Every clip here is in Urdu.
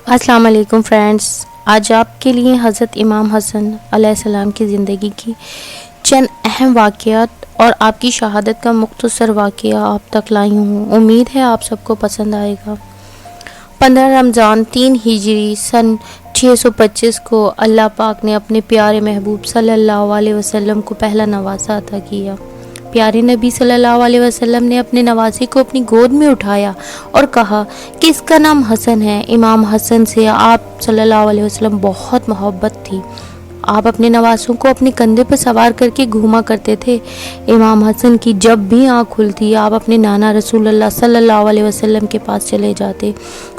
السلام علیکم فرینڈس، آج آپ کے لیے حضرت امام حسن علیہ السلام کی زندگی کی چند اہم واقعات اور آپ کی شہادت کا مختصر واقعہ آپ تک لائی ہوں۔ امید ہے آپ سب کو پسند آئے گا۔ 15 رمضان 3 ہجری سن 625 کو اللہ پاک نے اپنے پیارے محبوب صلی اللہ علیہ وسلم کو پہلا نواسہ عطا کیا۔ پیارے نبی صلی اللہ علیہ وسلم نے اپنے نواسے کو اپنی گود میں اٹھایا اور کہا کہ اس کا نام حسن ہے۔ امام حسن سے آپ صلی اللہ علیہ وسلم بہت محبت تھی۔ آپ اپنے نواسوں کو اپنے کندھے پر سوار کر کے گھوما کرتے تھے۔ امام حسن کی جب بھی آنکھ کھلتی آپ اپنے نانا رسول اللہ صلی اللہ علیہ وسلم کے پاس چلے جاتے۔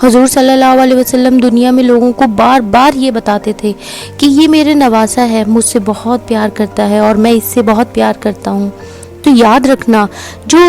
حضور صلی اللہ علیہ وسلم دنیا میں لوگوں کو بار بار یہ بتاتے تھے کہ یہ میرے نواسہ ہے، مجھ سے بہت پیار کرتا ہے اور میں اس سے بہت پیار کرتا ہوں۔ تو یاد رکھنا، جو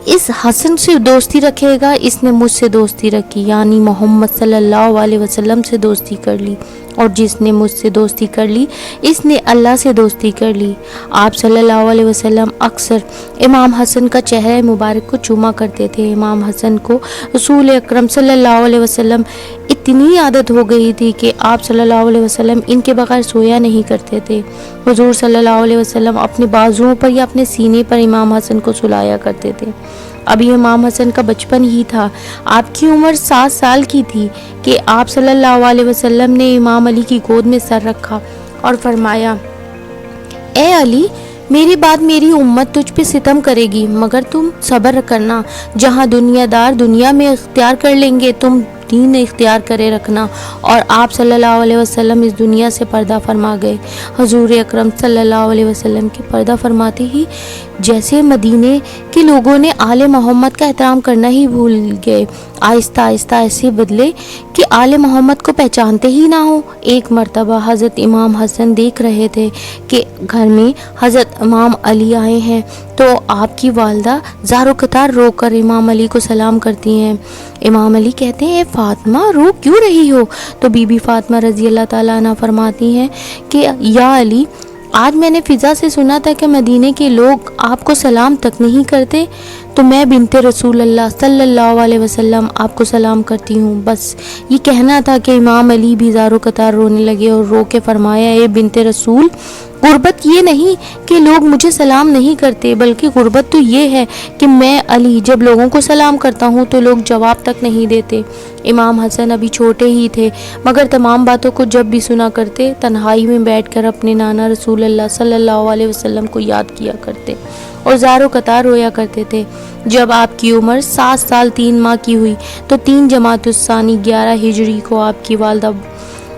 اس حسن سے دوستی رکھے گا اس نے مجھ سے دوستی رکھی، یعنی محمد صلی اللہ علیہ وسلم سے دوستی کر لی، اور جس نے مجھ سے دوستی کر لی اس نے اللہ سے دوستی کر لی۔ آپ صلی اللہ علیہ وسلم اکثر امام حسن کا چہرہ مبارک کو چوما کرتے تھے۔ امام حسن کو رسول اکرم صلی اللہ علیہ وسلم اتنی عادت ہو گئی تھی کہ آپ صلی اللہ علیہ وسلم ان کے بغیر سویا نہیں کرتے تھے۔ حضور صلی اللہ علیہ وسلم اپنے بازوؤں پر یا اپنے سینے پر امام حسن کو سلایا کرتے تھے۔ ابھی امام حسن کا بچپن ہی تھا، آپ کی عمر 7 سال کی تھی کہ آپ صلی اللہ علیہ وسلم نے امام علی کی گود میں سر رکھا اور فرمایا، اے علی، میری بعد میری امت تجھ پہ ستم کرے گی، مگر تم صبر کرنا، جہاں دنیا دار دنیا میں اختیار کر لیں گے تم دین اختیار کرے رکھنا۔ اور آپ صلی اللہ علیہ وسلم اس دنیا سے پردہ فرما گئے۔ حضور اکرم صلی اللہ علیہ وسلم کے پردہ فرماتے ہی جیسے مدینے کے لوگوں نے آل محمد کا احترام کرنا ہی بھول گئے، آہستہ آہستہ ایسے بدلے کہ آل محمد کو پہچانتے ہی نہ ہو۔ ایک مرتبہ حضرت امام حسن دیکھ رہے تھے کہ گھر میں حضرت امام علی آئے ہیں، تو آپ کی والدہ زار و قطار رو کر امام علی کو سلام کرتی ہیں۔ امام علی کہتے ہیں، اے فاطمہ، رو کیوں رہی ہو؟ تو بی بی فاطمہ رضی اللہ تعالیٰ عنہ فرماتی ہیں کہ یا علی، آج میں نے فضا سے سنا تھا کہ مدینے کے لوگ آپ کو سلام تک نہیں کرتے، تو میں بنت رسول اللہ صلی اللہ علیہ وسلم آپ کو سلام کرتی ہوں۔ بس یہ کہنا تھا کہ امام علی بھی زار و قطار رونے لگے اور رو کے فرمایا، اے بنت رسول، غربت یہ نہیں کہ لوگ مجھے سلام نہیں کرتے، بلکہ غربت تو یہ ہے کہ میں علی جب لوگوں کو سلام کرتا ہوں تو لوگ جواب تک نہیں دیتے۔ امام حسن ابھی چھوٹے ہی تھے، مگر تمام باتوں کو جب بھی سنا کرتے تنہائی میں بیٹھ کر اپنے نانا رسول اللہ صلی اللہ علیہ وسلم کو یاد کیا کرتے اور زار و قطار رویا کرتے تھے۔ جب آپ کی عمر 7 سال 3 ماہ کی ہوئی تو 3 جمادی الثانی 11 ہجری کو آپ کی والدہ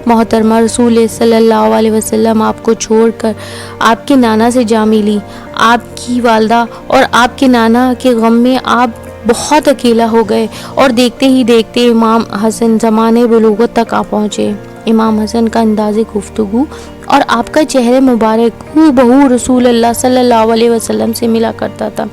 محترمہ رسول صلی اللہ علیہ وسلم آپ کو چھوڑ کر آپ کے نانا سے جا ملی۔ آپ کی والدہ اور آپ کے نانا کے غم میں آپ بہت اکیلا ہو گئے اور دیکھتے ہی دیکھتے امام حسن زمانے بلوغت تک آ پہنچے۔ امام حسن کا انداز گفتگو اور آپ کا چہرہ مبارک ہو بہو رسول اللہ صلی اللہ علیہ وسلم سے ملا کرتا تھا،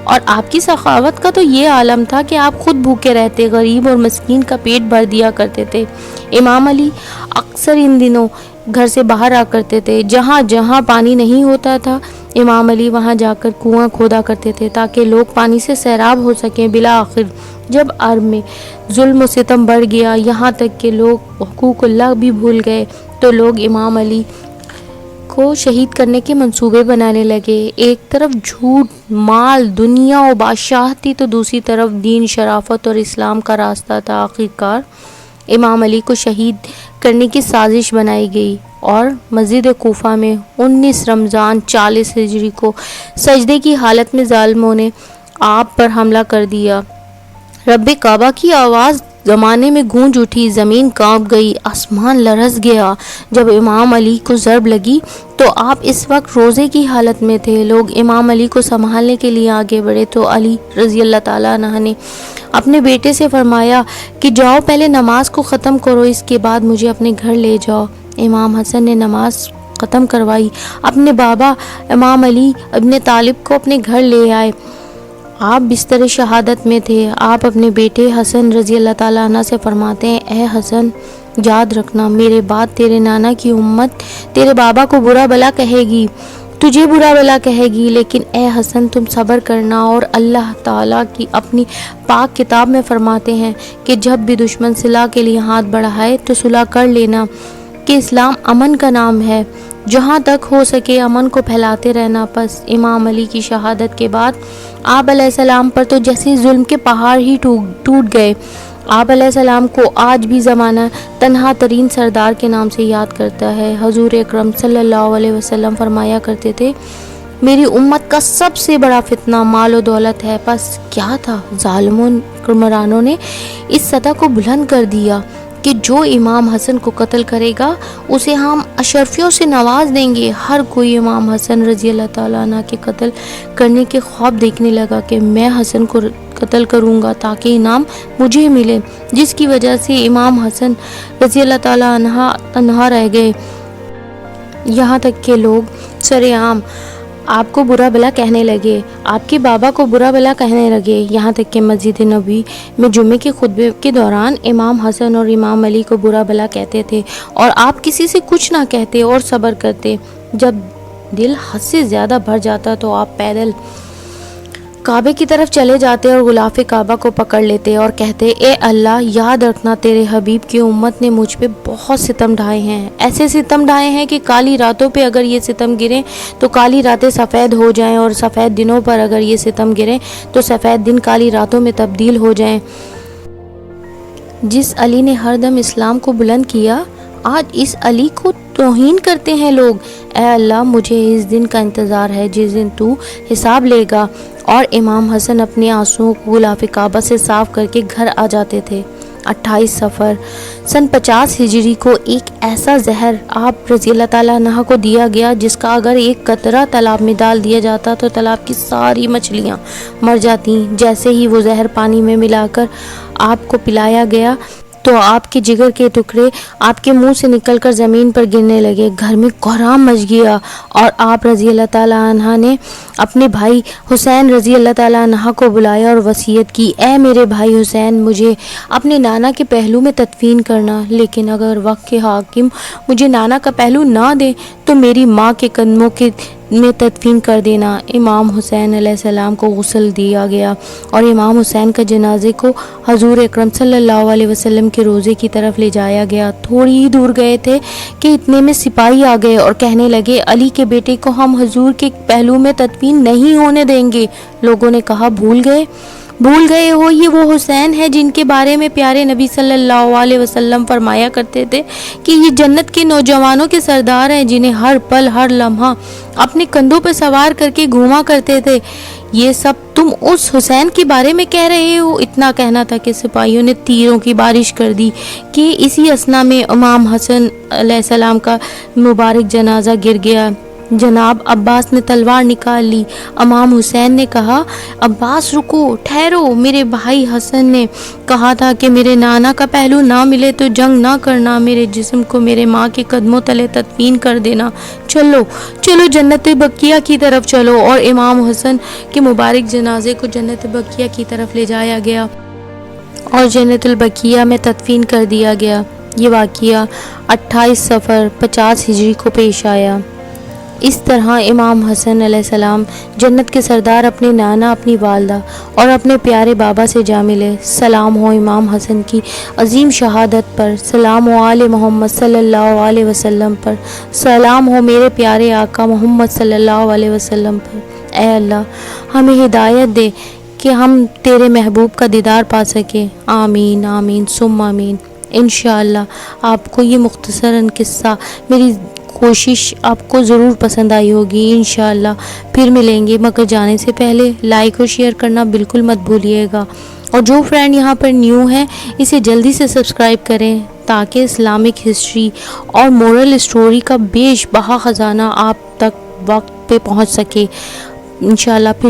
اور آپ کی سخاوت کا تو یہ عالم تھا کہ آپ خود بھوکے رہتے، غریب اور مسکین کا پیٹ بھر دیا کرتے تھے۔ امام علی اکثر ان دنوں گھر سے باہر آ کرتے تھے، جہاں جہاں پانی نہیں ہوتا تھا امام علی وہاں جا کر کنواں کھودا کرتے تھے تاکہ لوگ پانی سے سیراب ہو سکیں۔ بالآخر جب عرب میں ظلم و ستم بڑھ گیا، یہاں تک کہ لوگ حقوق اللہ بھی بھول گئے، تو لوگ امام علی کو شہید کرنے کے منصوبے بنانے لگے۔ ایک طرف جھوٹ، مال، دنیا و بادشاہت تھی، تو دوسری طرف دین، شرافت اور اسلام کا راستہ تھا۔ آخرکار امام علی کو شہید کرنے کی سازش بنائی گئی اور مسجد کوفہ میں 19 رمضان 40 ہجری کو سجدے کی حالت میں ظالموں نے آپ پر حملہ کر دیا۔ رب کعبہ کی آواز زمانے میں گونج اٹھی، زمین کانپ گئی، آسمان لرز گیا۔ جب امام علی کو ضرب لگی تو آپ اس وقت روزے کی حالت میں تھے۔ لوگ امام علی کو سنبھالنے کے لیے آگے بڑھے تو علی رضی اللہ تعالیٰ عنہ نے اپنے بیٹے سے فرمایا کہ جاؤ پہلے نماز کو ختم کرو، اس کے بعد مجھے اپنے گھر لے جاؤ۔ امام حسن نے نماز ختم کروائی، اپنے بابا امام علی ابن طالب کو اپنے گھر لے آئے۔ آپ بستر شہادت میں تھے۔ آپ اپنے بیٹے حسن رضی اللہ تعالیٰ عنہ سے فرماتے ہیں، اے حسن، یاد رکھنا، میرے بعد تیرے نانا کی امت تیرے بابا کو برا بھلا کہے گی، تجھے برا بلا کہے گی، لیکن اے حسن تم صبر کرنا۔ اور اللہ تعالیٰ کی اپنی پاک کتاب میں فرماتے ہیں کہ جب بھی دشمن صلح کے لیے ہاتھ بڑھائے تو صلح کر لینا، کہ اسلام امن کا نام ہے، جہاں تک ہو سکے امن کو پھیلاتے رہنا۔ پس امام علی کی شہادت کے بعد آپ علیہ السلام پر تو جیسے ظلم کے پہاڑ ہی ٹوٹ گئے۔ آپ علیہ السلام کو آج بھی زمانہ تنہا ترین سردار کے نام سے یاد کرتا ہے۔ حضور اکرم صلی اللہ علیہ وسلم فرمایا کرتے تھے، میری امت کا سب سے بڑا فتنہ مال و دولت ہے۔ پس کیا تھا؟ ظالموں حکمرانوں نے اس سطح کو بلند کر دیا کہ جو امام حسن کو قتل کرے گا اسے ہم اشرفیوں سے نواز دیں گے۔ ہر کوئی امام حسن رضی اللہ تعالیٰ عنہ کے قتل کرنے کے خواب دیکھنے لگا کہ میں حسن کو قتل کروں گا تاکہ انعام مجھے ملے، جس کی وجہ سے امام حسن رضی اللہ تعالیٰ عنہ تنہا رہ گئے، یہاں تک کہ لوگ سرعام آپ کو برا بلا کہنے لگے، آپ کے بابا کو برا بلا کہنے لگے، یہاں تک کہ مسجد نبوی میں جمعے کے خطبے کے دوران امام حسن اور امام علی کو برا بلا کہتے تھے، اور آپ کسی سے کچھ نہ کہتے اور صبر کرتے۔ جب دل حد سے زیادہ بھر جاتا تو آپ پیدل کعبے کی طرف چلے جاتے اور غلاف کعبہ کو پکڑ لیتے اور کہتے، اے اللہ، یاد رکھنا تیرے حبیب کی امت نے مجھ پہ بہت ستم ڈھائے ہیں، ایسے ستم ڈھائے ہیں کہ کالی راتوں پہ اگر یہ ستم گریں تو کالی راتیں سفید ہو جائیں، اور سفید دنوں پر اگر یہ ستم گریں تو سفید دن کالی راتوں میں تبدیل ہو جائیں۔ جس علی نے ہر دم اسلام کو بلند کیا، آج اس علی کو توہین کرتے ہیں لوگ۔ اے اللہ، مجھے اس دن کا انتظار ہے جس دن تو حساب لے گا۔ اور امام حسن اپنے آنسوؤں کو غلاف کعبہ سے صاف کر کے گھر آ جاتے تھے۔ 28 صفر سن 50 ہجری کو ایک ایسا زہر آپ رضی اللہ تعالیٰ عنہ کو دیا گیا جس کا اگر ایک قطرہ تالاب میں ڈال دیا جاتا تو تالاب کی ساری مچھلیاں مر جاتیں۔ جیسے ہی وہ زہر پانی میں ملا کر آپ کو پلایا گیا تو آپ کے جگر کے ٹکڑے آپ کے منہ سے نکل کر زمین پر گرنے لگے، گھر میں کوہرام مچ گیا، اور آپ رضی اللہ تعالیٰ عنہ نے اپنے بھائی حسین رضی اللہ تعالیٰ عنہ کو بلایا اور وصیت کی، اے میرے بھائی حسین، مجھے اپنے نانا کے پہلو میں تدفین کرنا، لیکن اگر وقت کے حاکم مجھے نانا کا پہلو نہ دے تو میری ماں کے قدموں میں تدفین کر دینا۔ امام حسین علیہ السلام کو غسل دیا گیا اور امام حسین کا جنازے کو حضور اکرم صلی اللہ علیہ وسلم کے روضے کی طرف لے جایا گیا۔ تھوڑی ہی دور گئے تھے کہ اتنے میں سپاہی آ گئے اور کہنے لگے، علی کے بیٹے کو ہم حضور کے پہلو میں تدفین نہیں ہونے دیں گے۔ لوگوں نے کہا، بھول گئے ہو، یہ وہ حسین ہے جن کے بارے میں پیارے نبی صلی اللہ علیہ وسلم فرمایا کرتے تھے کہ یہ جنت کے نوجوانوں کے سردار ہیں جنہیں ہر پل ہر لمحہ اپنے کندھوں پہ سوار کر کے گھوما کرتے تھے۔ یہ سب تم اس حسین کے بارے میں کہہ رہے ہو؟ اتنا کہنا تھا کہ سپاہیوں نے تیروں کی بارش کر دی کہ اسی اثنا میں امام حسن علیہ السلام کا مبارک جنازہ گر گیا۔ جناب عباس نے تلوار نکال لی۔ امام حسین نے کہا، عباس رکو، ٹھہرو، میرے بھائی حسن نے کہا تھا کہ میرے نانا کا پہلو نہ ملے تو جنگ نہ کرنا، میرے جسم کو میرے ماں کے قدموں تلے تدفین کر دینا۔ چلو جنت بقیہ کی طرف چلو، اور امام حسن کے مبارک جنازے کو جنت بقیہ کی طرف لے جایا گیا اور جنت البقیہ میں تدفین کر دیا گیا۔ یہ واقعہ 28 صفر 50 ہجری کو پیش آیا۔ اس طرح امام حسن علیہ السلام جنت کے سردار اپنے نانا، اپنی والدہ اور اپنے پیارے بابا سے جا ملے۔ سلام ہو امام حسن کی عظیم شہادت پر، سلام ہو آل محمد صلی اللہ علیہ وسلم پر، سلام ہو میرے پیارے آقا محمد صلی اللہ علیہ وسلم پر۔ اے اللہ، ہمیں ہدایت دے کہ ہم تیرے محبوب کا دیدار پا سکیں۔ آمین آمین ثم آمین۔ انشاءاللہ آپ کو یہ مختصراً قصہ، میری کوشش آپ کو ضرور پسند آئی ہوگی۔ انشاءاللہ پھر ملیں گے، مگر جانے سے پہلے لائک اور شیئر کرنا بالکل مت بھولیے گا، اور جو فرینڈ یہاں پر نیو ہے اسے جلدی سے سبسکرائب کریں تاکہ اسلامک ہسٹری اور مورل اسٹوری کا بیش بہا خزانہ آپ تک وقت پہ پہنچ سکے۔ انشاءاللہ پھر